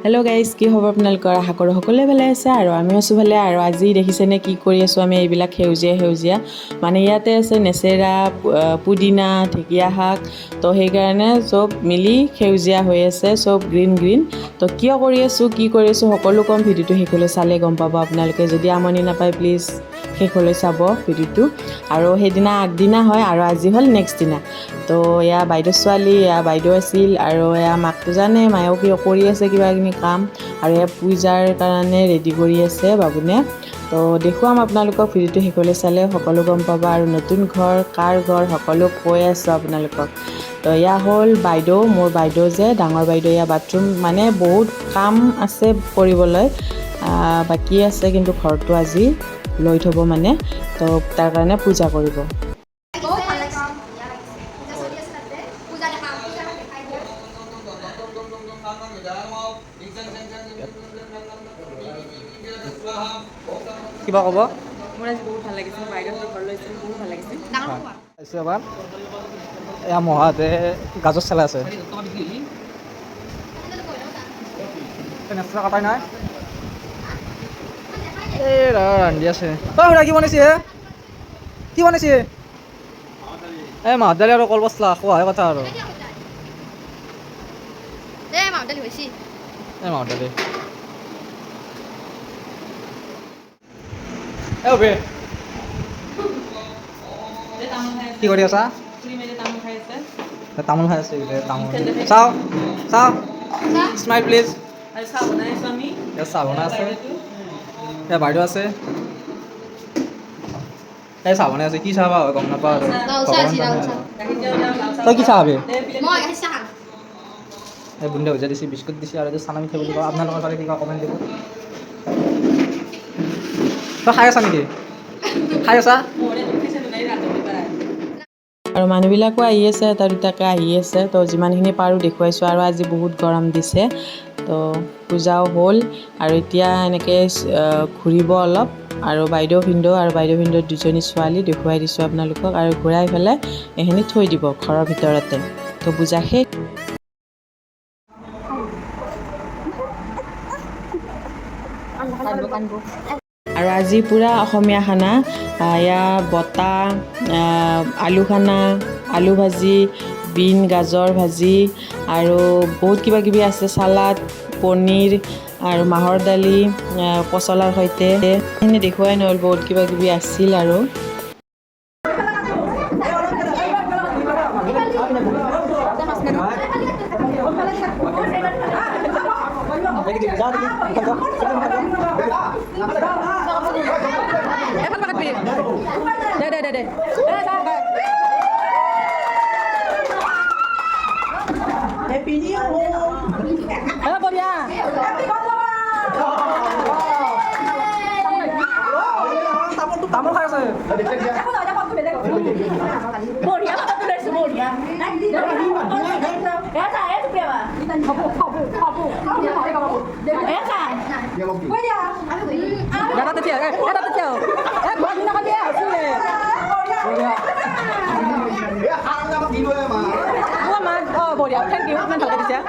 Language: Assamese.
হেল্ল' গাইজ, কি খবৰ আপোনালোকৰ? আশা কৰোঁ সকলোৱে ভালে আছে আৰু আমি আছোঁ ভালে। আৰু আজি দেখিছেনে কি কৰি আছোঁ আমি? এইবিলাক সেউজীয়া মানে ইয়াতে আছে নেচেৰা, পুদিনা, ঢেকীয়া শাক। তো সেইকাৰণে চব মিলি সেউজীয়া হৈ আছে, চব গ্ৰীণ। তো কিয় কৰি আছোঁ, কি কৰি আছোঁ সকলো ক'ম। ভিডিঅ'টো শেষলৈ চালে গম পাব আপোনালোকে। যদি আমনি নাপায় প্লিজ শেষলৈ চাব ভিডিঅ'টো। আৰু সেইদিনা আগদিনা হয় আৰু আজি হ'ল নেক্সট দিনা। তো এয়া বাইদেউ ছোৱালী, এয়া বাইদেউ আছিল আৰু এয়া মাকটো জানে মায়েও কিয় কৰি আছে কিবাকিবি কাম। আৰু এয়া পূজাৰ কাৰণে ৰেডি কৰি আছে বাবুনে। তো দেখুৱাম আপোনালোকক, ভিডিঅ'টো শেষলৈ চালে সকলো গম পাব। আৰু নতুন ঘৰ, কাৰ ঘৰ সকলো কৈ আছোঁ আপোনালোকক। তো এয়া হ'ল বাইদেউ, মোৰ বাইদেউ যে ডাঙৰ বাইদেউ। এয়া বাথৰুম, মানে বহুত কাম আছে কৰিবলৈ, বাকী আছে কিন্তু ঘৰটো আজি লৈ থ'ব মানে। তো তাৰ কাৰণে পূজা কৰিব। কিবা ক'ব? মোৰ আজি বহুত ভাল লাগিছিল, বাইদেউহঁতৰ ঘৰলৈ আহিছিল, বহুত ভাল লাগিছিল। এবাৰ এয়া মহাতে গাজৰ চেলাই আছে। নেচা কাটাই নাই। এই ৰান্ধি আছে। খুৰা কি বনাইছে? কি বনাইছে? এই মাহত দালি আৰু কল পচলা খোৱাহে কথা আৰু। মাহত দালি কি কৰি আছা? তামোল খাই আছে। তামোল চাওঁ স্মাইল প্লিজ। চাহ বনাই আছে। এয়া বাইদেউ আছে। এই চাহ বনাই আছে। কি চাহ বা হয় গম নাপাওঁ আৰু। তই কি চাহ খাবি? এই বুন্দিয়া ভুজিয়া দিছে, বিস্কুট দিছে আৰু চানা মিঠৈ বুলি কয়। আপোনালোকৰ ফালে কিবা কমেণ্ট দিব। তই খাই আছা নেকি? খাই আছা? আৰু মানুহবিলাকো আহি আছে, এটা দুটাকৈ আহি আছে। তো যিমানখিনি পাৰোঁ দেখুৱাইছোঁ। আৰু আজি বহুত গৰম দিছে। তো পূজাও হ'ল আৰু এতিয়া এনেকৈ ঘূৰিব অলপ। আৰু বাইদেউ ভিনদেউ দুজনী ছোৱালী দেখুৱাই দিছোঁ আপোনালোকক। আৰু ঘূৰাই পেলাই এইখিনি থৈ দিব ঘৰৰ ভিতৰতে। তো পূজা শেষ। আৰু আজি পূৰা অসমীয়া খানা। এয়া বটা, আলু খানা, আলু ভাজি, বিন গাজৰ ভাজি আৰু বহুত কিবাকিবি আছে, চালাড, পনীৰ আৰু মাহৰ দালি পচলাৰ সৈতে। সেইখিনি দেখুৱাই নহ'ল, বহুত কিবাকিবি আছিল আৰু। তামোল খাই আছে। বঢ়িয়া, থেংক ইউ, ইমান ভালকৈ দিছা।